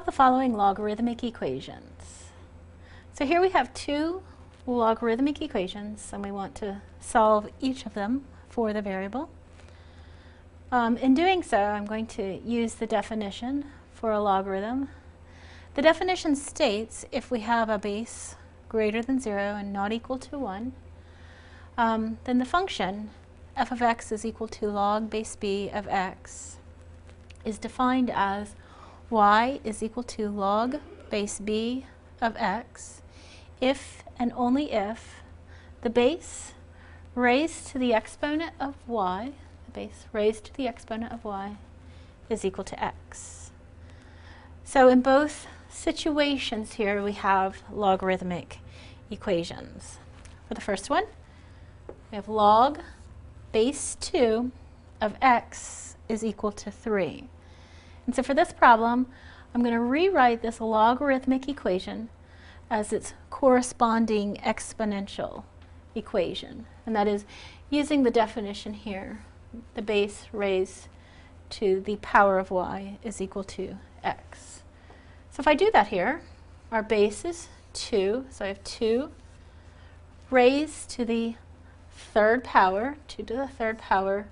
Solve the following logarithmic equations. So here we have two logarithmic equations, and we want to solve each of them for the variable. In doing so, I'm going to use the definition for a logarithm. The definition states if we have a base greater than 0 and not equal to 1, then the function f of x is equal to log base b of x is defined as y is equal to log base b of x if and only if the base raised to the exponent of y, is equal to x. So in both situations here we have logarithmic equations. For the first one, we have log base 2 of x is equal to 3. And so for this problem, I'm going to rewrite this logarithmic equation as its corresponding exponential equation. And that is using the definition here, the base raised to the power of y is equal to x. So if I do that here, our base is 2, so I have 2 raised to the third power, 2 to the third power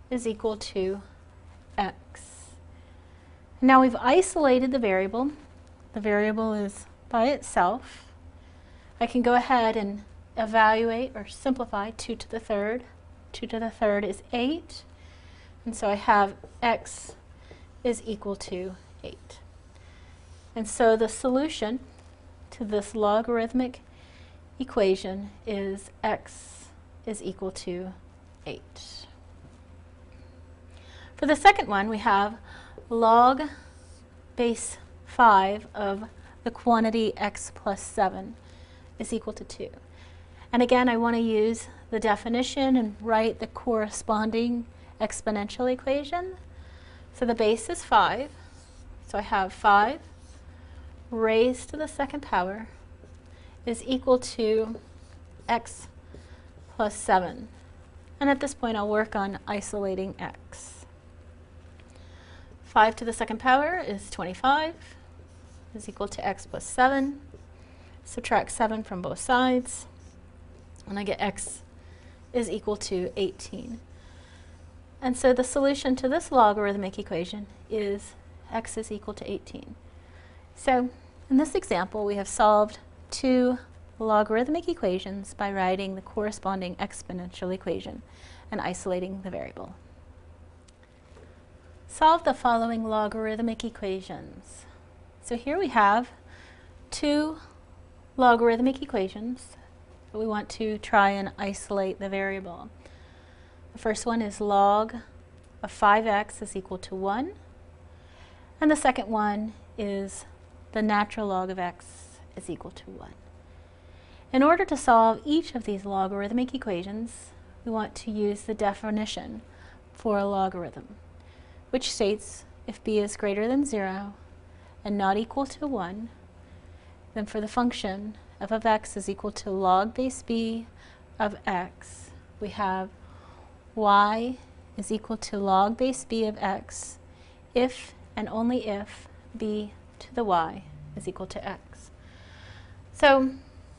is equal to x. Now we've isolated the variable. The variable is by itself. I can go ahead and evaluate or simplify 2 to the third. 2 to the third is 8. And so I have x is equal to 8. And so the solution to this logarithmic equation is x is equal to 8. For the second one, we have log base 5 of the quantity x plus 7 is equal to 2. And again, I want to use the definition and write the corresponding exponential equation. So the base is 5. So I have 5 raised to the second power is equal to x plus 7. And at this point, I'll work on isolating x. 5 to the second power is 25, is equal to x plus 7. Subtract 7 from both sides, and I get x is equal to 18. And so the solution to this logarithmic equation is x is equal to 18. So in this example, we have solved two logarithmic equations by writing the corresponding exponential equation and isolating the variable. Solve the following logarithmic equations. So here we have two logarithmic equations that we want to try and isolate the variable. The first one is log of 5x is equal to 1. And the second one is the natural log of x is equal to 1. In order to solve each of these logarithmic equations, we want to use the definition for a logarithm, which states if b is greater than 0 and not equal to 1, then for the function f of x is equal to log base b of x, we have y is equal to log base b of x if and only if b to the y is equal to x. So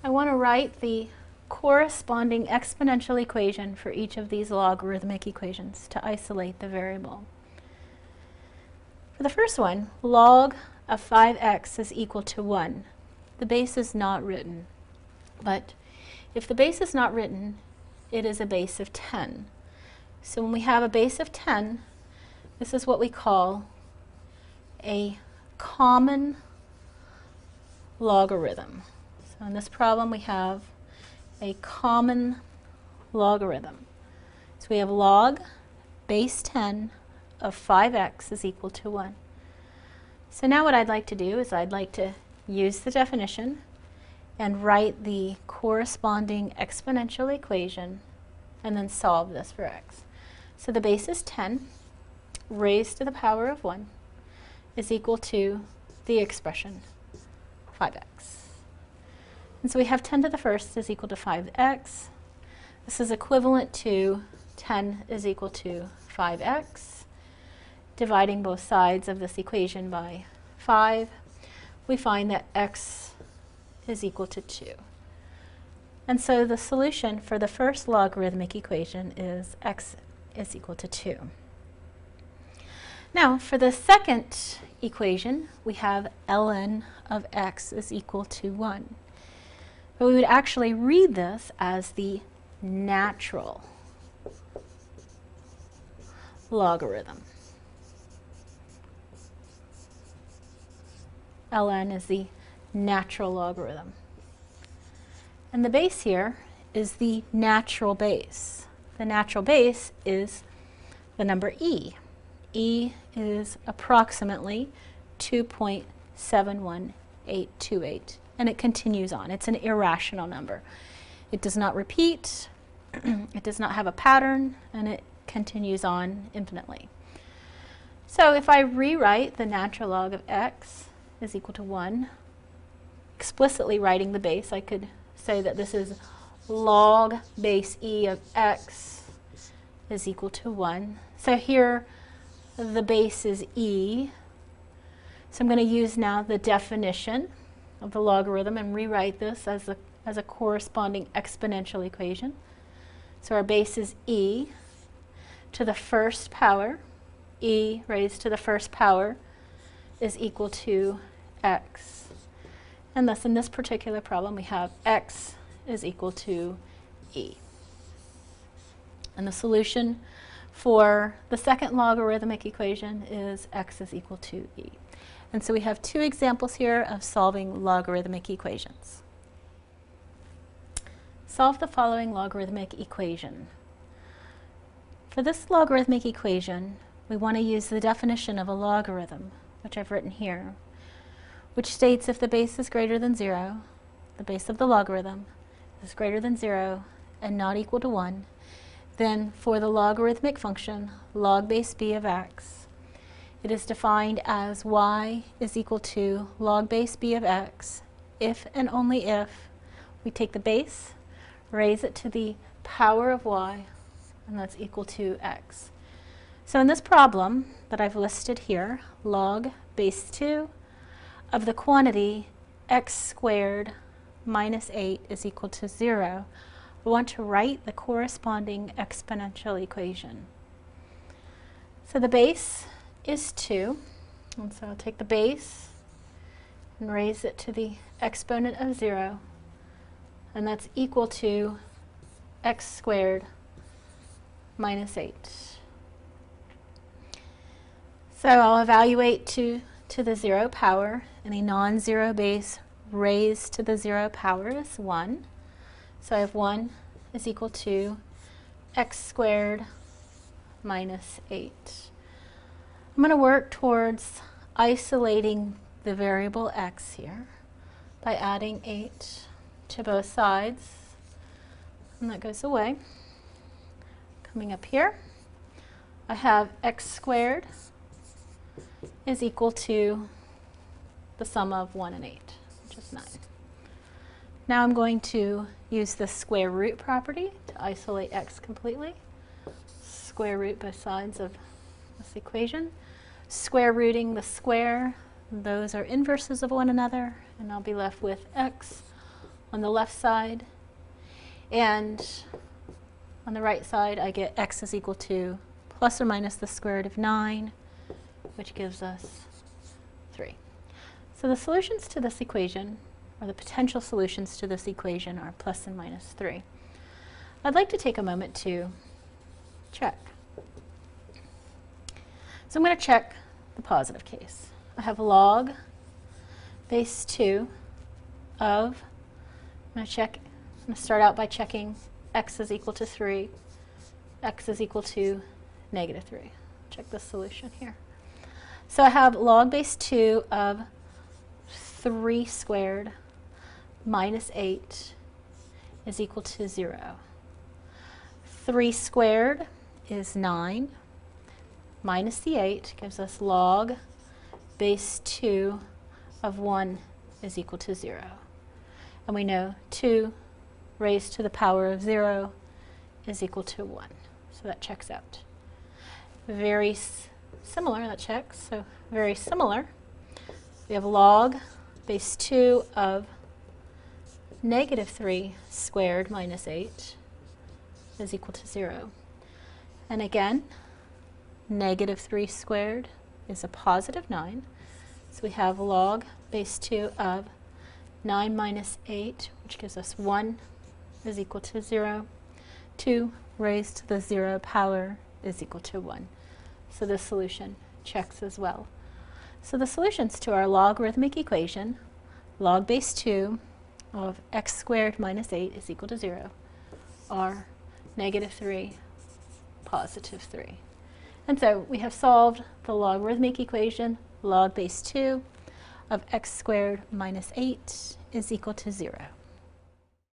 I want to write the corresponding exponential equation for each of these logarithmic equations to isolate the variable. For the first one, log of 5x is equal to 1. The base is not written, but if the base is not written, it is a base of 10. So when we have a base of 10, this is what we call a common logarithm. So in this problem, we have a common logarithm. So we have log base 10 of 5x is equal to 1. So now what I'd like to do is I'd like to use the definition and write the corresponding exponential equation and then solve this for x. So the base is 10 raised to the power of 1 is equal to the expression 5x. And so we have 10 to the first is equal to 5x. This is equivalent to 10 is equal to 5x. Dividing both sides of this equation by 5, we find that x is equal to 2. And so the solution for the first logarithmic equation is x is equal to 2. Now, for the second equation, we have ln of x is equal to 1. But we would actually read this as the natural logarithm. Ln is the natural logarithm. And the base here is the natural base. The natural base is the number e. E is approximately 2.71828, and it continues on. It's an irrational number. It does not repeat, it does not have a pattern, and it continues on infinitely. So if I rewrite the natural log of x is equal to 1, explicitly writing the base, I could say that this is log base e of x is equal to 1. So here the base is e. So I'm going to use now the definition of the logarithm and rewrite this as a corresponding exponential equation. So our base is e to the first power. E raised to the first power is equal to x. And thus in this particular problem we have x is equal to e. And the solution for the second logarithmic equation is x is equal to e. And so we have two examples here of solving logarithmic equations. Solve the following logarithmic equation. For this logarithmic equation, we want to use the definition of a logarithm, which I've written here, which states if the base is greater than 0, the base of the logarithm is greater than 0 and not equal to 1, then for the logarithmic function log base b of x, it is defined as y is equal to log base b of x if and only if we take the base, raise it to the power of y, and that's equal to x. So in this problem that I've listed here, log base 2 of the quantity x squared minus 8 is equal to 0, we want to write the corresponding exponential equation. So the base is 2, and so I'll take the base and raise it to the exponent of 0, and that's equal to x squared minus 8. So I'll evaluate to the 0 power, and a non-zero base raised to the 0 power is 1. So I have 1 is equal to x squared minus 8. I'm going to work towards isolating the variable x here by adding 8 to both sides, and that goes away. Coming up here, I have x squared is equal to the sum of 1 and 8, which is 9. Now I'm going to use the square root property to isolate x completely. Square root both sides of this equation. Square rooting the square, those are inverses of one another, and I'll be left with x on the left side, and on the right side I get x is equal to plus or minus the square root of 9, which gives us 3. So the solutions to this equation, or the potential solutions to this equation, are plus and minus 3. I'd like to take a moment to check. So I'm going to check the positive case. I have log base 2 of, I'm going to start out by checking x is equal to 3, x is equal to negative 3. Check the solution here. So I have log base 2 of 3 squared minus 8 is equal to 0. 3 squared is 9, minus the 8 gives us log base 2 of 1 is equal to 0. And we know 2 raised to the power of 0 is equal to 1. So that checks out. Very similar, that checks, so very similar. We have log base 2 of negative 3 squared minus 8 is equal to 0. And again, negative 3 squared is a positive 9. So we have log base 2 of 9 minus 8, which gives us 1, is equal to 0. 2 raised to the 0 power is equal to 1. So the solution checks as well. So the solutions to our logarithmic equation, log base 2 of x squared minus 8 is equal to 0, are negative 3, positive 3. And so we have solved the logarithmic equation, log base 2 of x squared minus 8 is equal to 0.